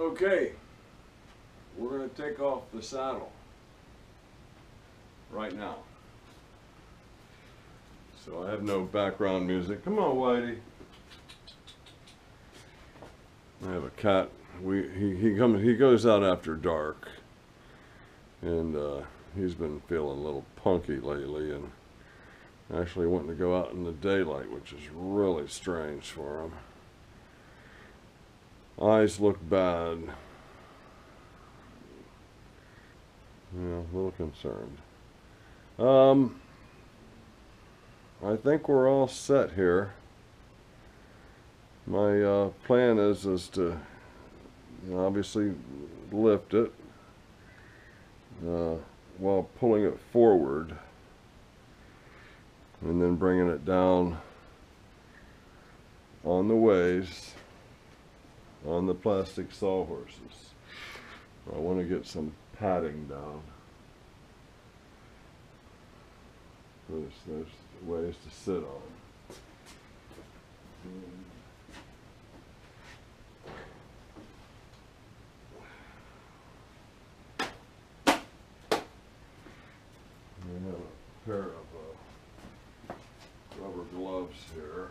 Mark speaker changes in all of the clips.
Speaker 1: Okay, we're going to take off the saddle right now. So I have no background music. Come on, Whitey. I have a cat. He goes out after dark, and he's been feeling a little punky lately, and actually wanting to go out in the daylight, which is really strange for him. Eyes look bad. Yeah, a little concerned. I think we're all set here. My plan is to obviously lift it while pulling it forward and then bringing it down on the ways on the plastic sawhorses. I want to get some padding down. There's ways to sit on. I have a pair of rubber gloves here.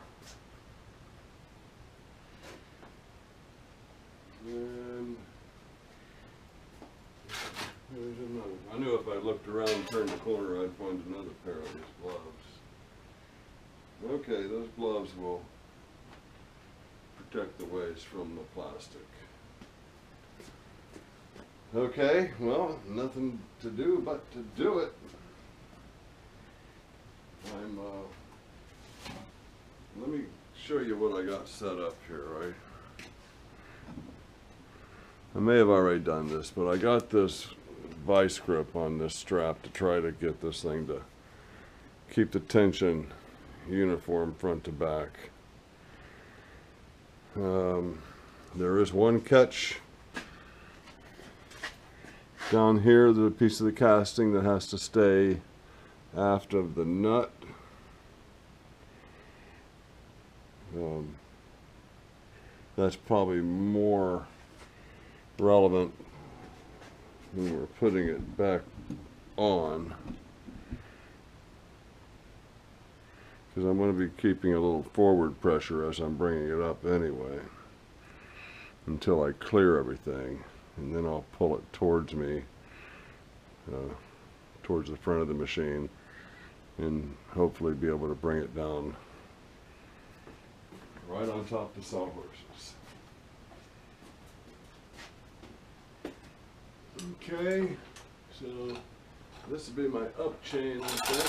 Speaker 1: And there's another. I knew if I looked around and turned the corner, I'd find another pair of these gloves. Okay, those gloves will protect the ways from the plastic. Okay, well, nothing to do but to do it. Let me show you what I got set up here, right? I may have already done this, but I got this vice grip on this strap to try to get this thing to keep the tension uniform front to back. There is one catch down here, the piece of the casting that has to stay aft of the nut. That's probably more relevant when we're putting it back on, because I'm going to be keeping a little forward pressure as I'm bringing it up anyway until I clear everything, and then I'll pull it towards me, towards the front of the machine, and hopefully be able to bring it down right on top of the sawhorses. Okay, so this would be my up chain, I think.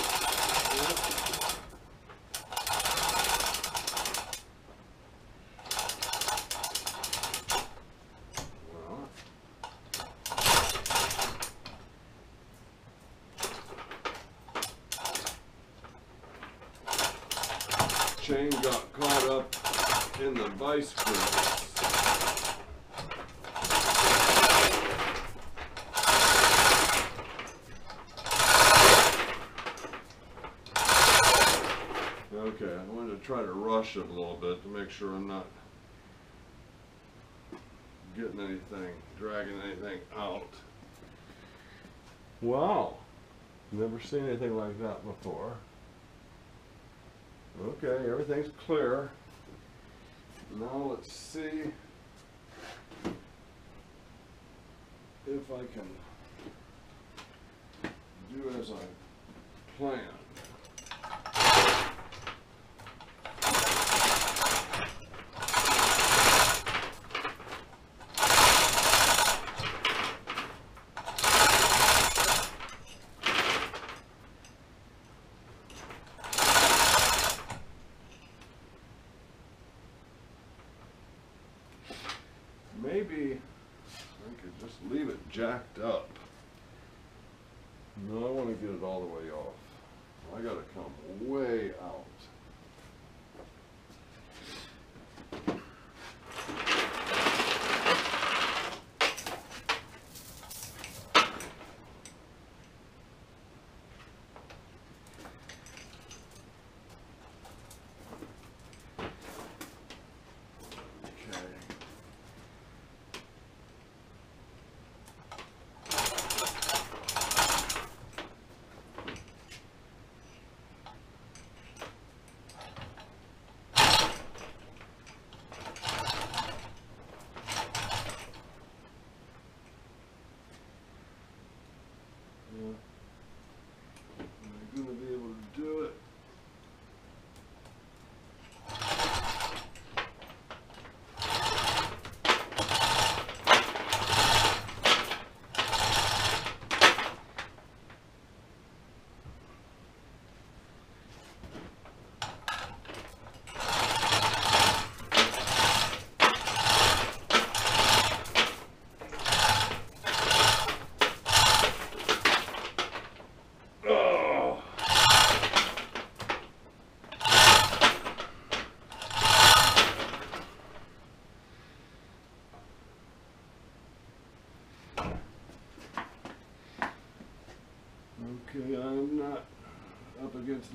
Speaker 1: Chain got caught up in the vice grips. Okay, I wanted to try to rush it a little bit to make sure I'm not getting anything, dragging anything out. Wow, never seen anything like that before. Okay, everything's clear. Now let's see if I can do as I planned. Maybe I could just leave it jacked up. No, I want to get it all the way off.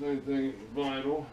Speaker 1: missing anything vital.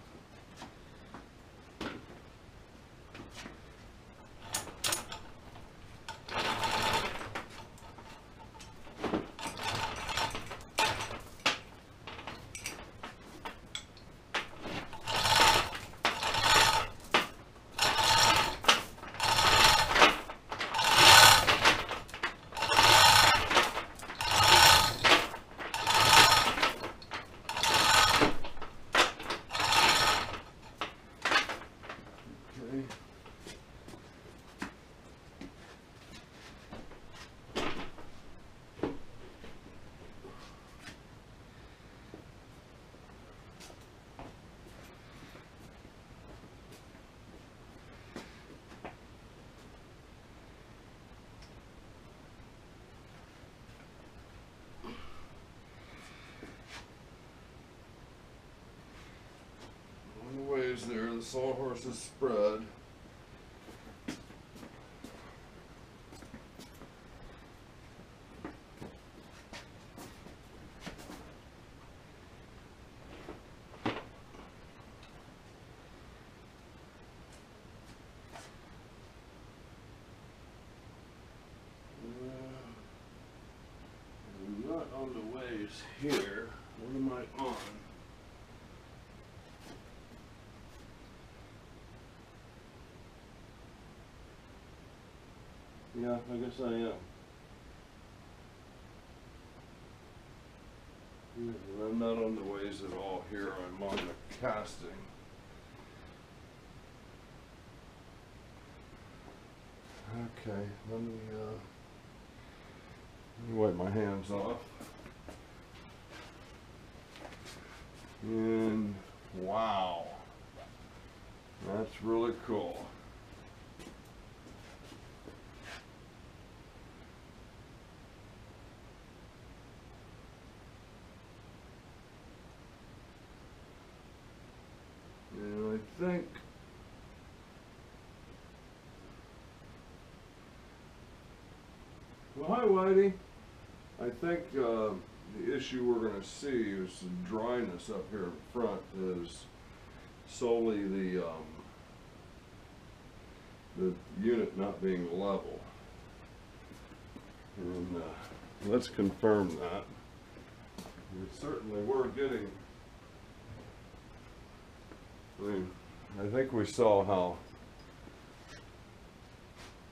Speaker 1: There, the sawhorse is spread. I'm not on the ways here. What am I on? Yeah, I guess I am. Yeah, I'm not on the ways at all here. I'm on the casting. Okay, let me wipe my hands off. And wow, that's really cool. And I think well, hi Whitey. I think the issue we're going to see is the dryness up here in front is solely the unit not being level. And let's confirm that. We certainly were getting, I think we saw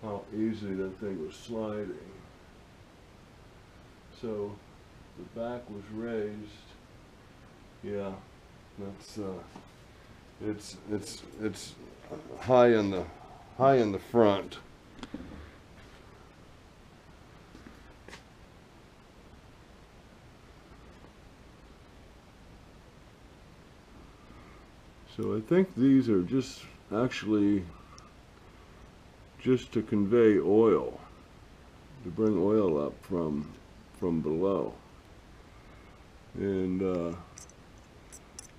Speaker 1: how easy that thing was sliding. So the back was raised. Yeah, that's it's high in the front. So I think these are just actually just to convey oil, to bring oil up from below. And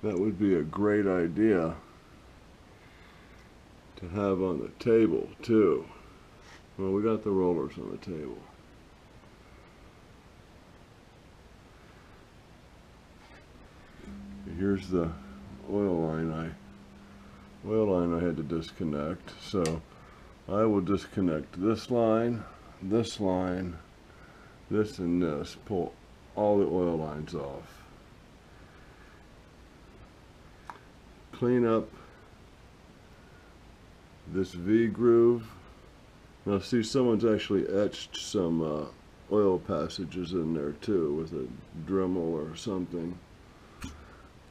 Speaker 1: that would be a great idea to have on the table too. Well, we got the rollers on the table. Here's the oil line I had to disconnect. So I will disconnect this line, this line, this and this, pull all the oil lines off. Clean up this V groove. Now see, someone's actually etched some oil passages in there too with a Dremel or something.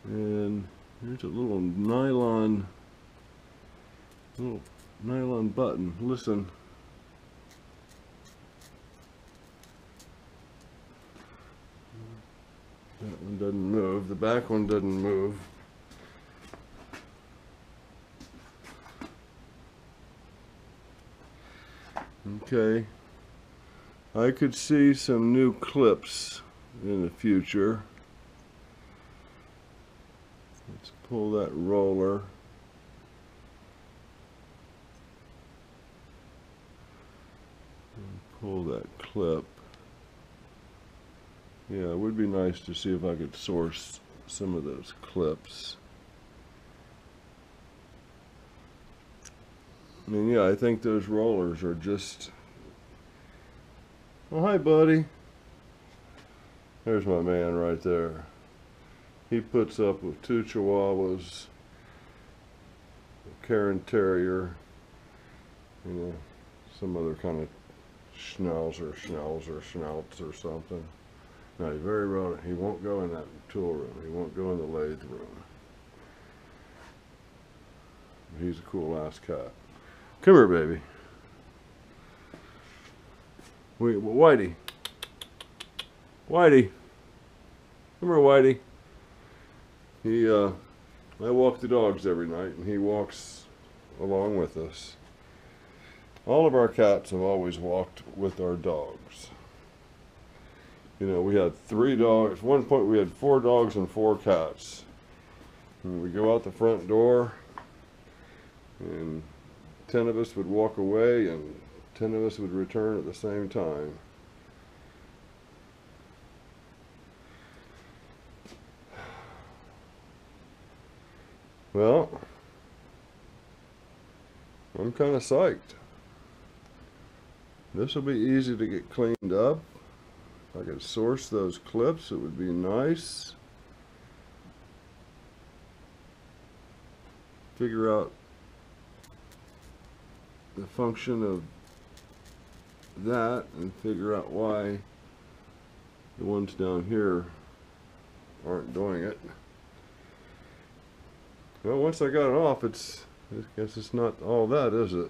Speaker 1: And here's a little nylon button. Listen. That one doesn't move. The back one doesn't move. Okay. I could see some new clips in the future. Let's pull that roller. And pull that clip. Yeah, it would be nice to see if I could source some of those clips. I mean, yeah, I think those rollers are just... Oh, hi, buddy. There's my man right there. He puts up with 2 Chihuahuas, a Karen Terrier, you know, some other kind of schnauzer or something. No, he very well, he won't go in that tool room. He won't go in the lathe room. He's a cool ass cat. Come here, baby. Wait, Whitey. Whitey. Come here, Whitey. I walk the dogs every night, and he walks along with us. All of our cats have always walked with our dogs. You know, we had 3 dogs. At one point, we had 4 dogs and 4 cats. And we go out the front door, and 10 of us would walk away, and 10 of us would return at the same time. Well, I'm kind of psyched. This will be easy to get cleaned up. If I could source those clips, it would be nice. Figure out the function of that and figure out why the ones down here aren't doing it. Well, once I got it off, I guess it's not all that, is it?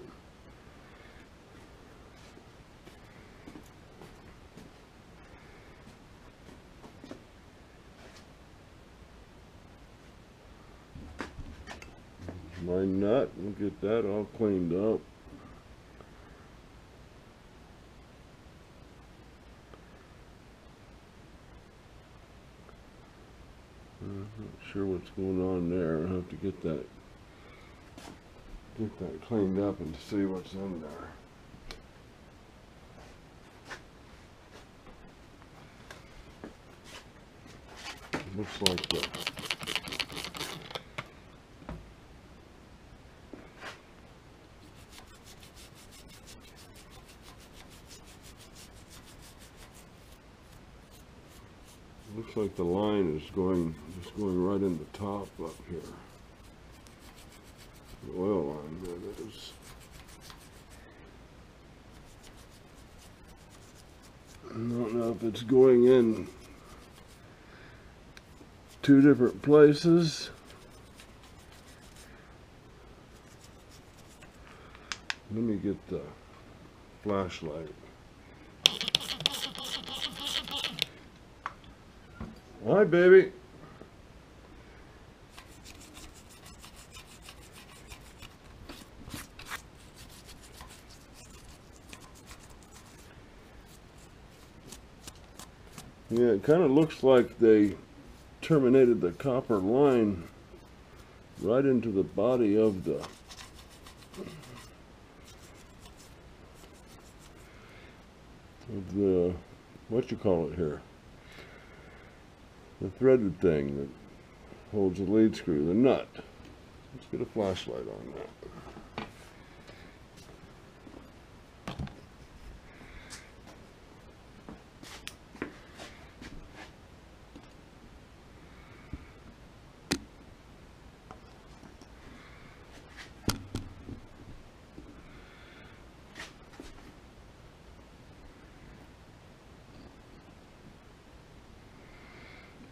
Speaker 1: My nut, we'll get that all cleaned up. I'm not sure what's going on there. I'll have to get that cleaned up and see what's in there. Looks like that. Looks like the line is going right in the top up here. The oil line, that is. I don't know if it's going in 2 different places. Let me get the flashlight. Hi, baby. Yeah, it kind of looks like they terminated the copper line right into the body of the what you call it here? The threaded thing that holds the lead screw, the nut. Let's get a flashlight on that.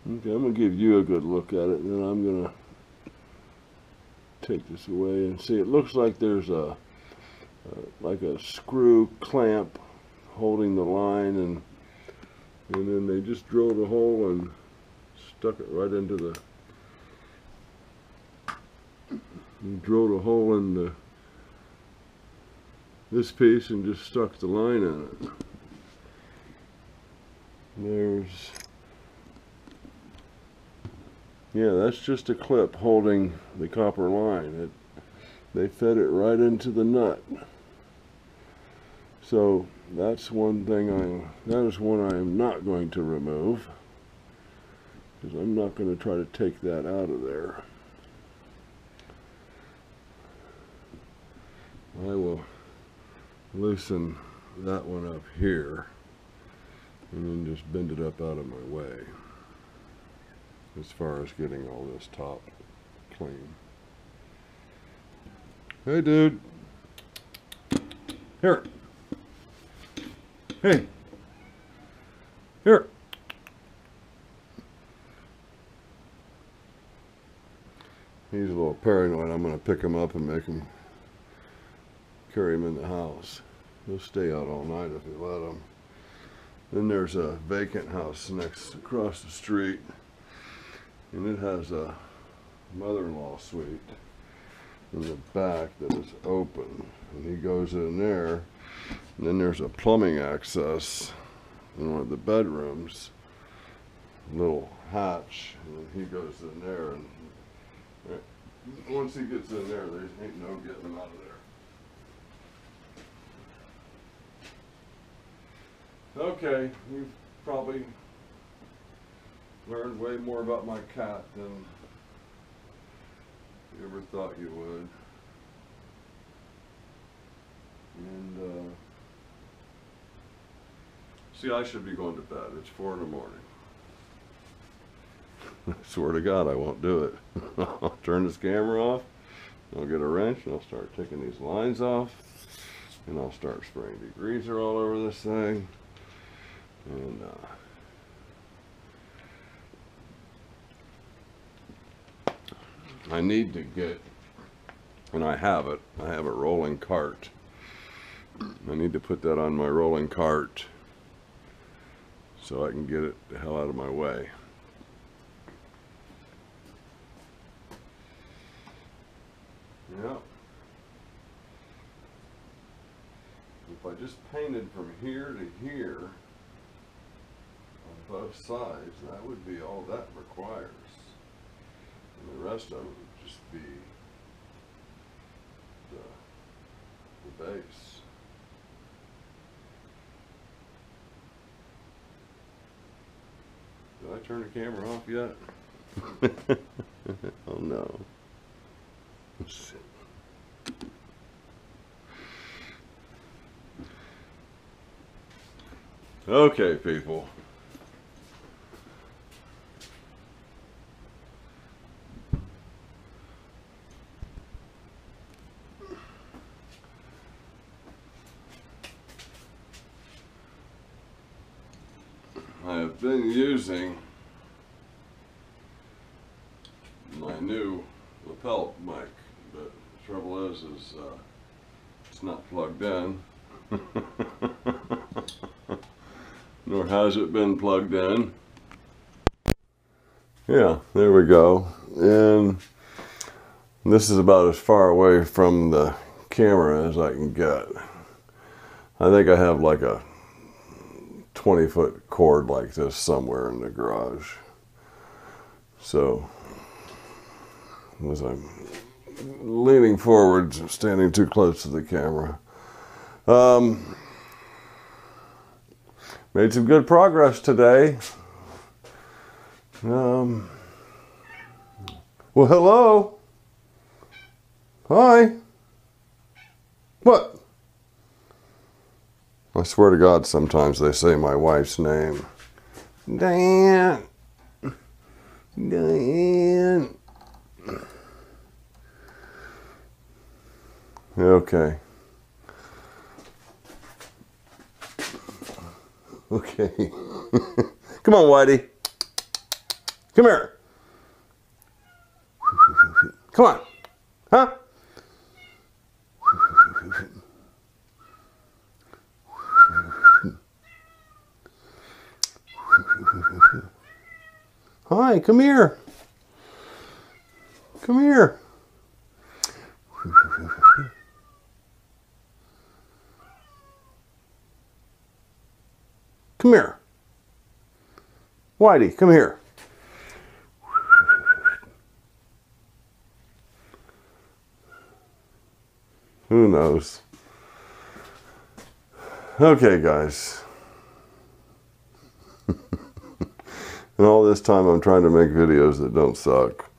Speaker 1: Okay, I'm going to give you a good look at it, and then I'm going to take this away and see. It looks like there's like a screw clamp holding the line, and then they just drilled a hole and stuck it right into the, drilled a hole in this piece and just stuck the line in it. Yeah, that's just a clip holding the copper line. They fed it right into the nut. So that's one thing that is one I am not going to remove. because I'm not going to try to take that out of there. I will loosen that one up here and then just bend it up out of my way as far as getting all this top clean. Hey, dude. Here. Hey. Here. He's a little paranoid. I'm going to pick him up and make him carry him in the house. He'll stay out all night if you let him. Then there's a vacant house across the street, and it has a mother-in-law suite in the back that is open, and he goes in there, and then there's a plumbing access in one of the bedrooms, a little hatch, and he goes in there, and once he gets in there, there ain't no getting him out of there. Okay, you've probably learned way more about my cat than you ever thought you would. And see, I should be going to bed. It's 4 in the morning. I swear to God, I won't do it. I'll turn this camera off, I'll get a wrench, and I'll start taking these lines off, and I'll start spraying degreaser all over this thing. And I need to get, and I have a rolling cart. I need to put that on my rolling cart so I can get it the hell out of my way. Yeah. If I just painted from here to here on both sides, that would be all that requires. And the rest of it would just be the base. Did I turn the camera off yet? Oh no. Let's see. Okay, people. I have been using my new lapel mic, but the trouble is it's not plugged in. Nor has it been plugged in. Yeah, there we go. And this is about as far away from the camera as I can get. I think I have like a 20-foot cord like this somewhere in the garage. So, as I'm leaning forward, standing too close to the camera. Made some good progress today. Well, hello. Hi. What? I swear to God, sometimes they say my wife's name. Diane. Diane. Okay. Okay. Come on, Whitey. Come here. Come on. Huh? Hi, come here. Come here. Come here. Whitey, come here. Who knows? Okay, guys. And all this time I'm trying to make videos that don't suck.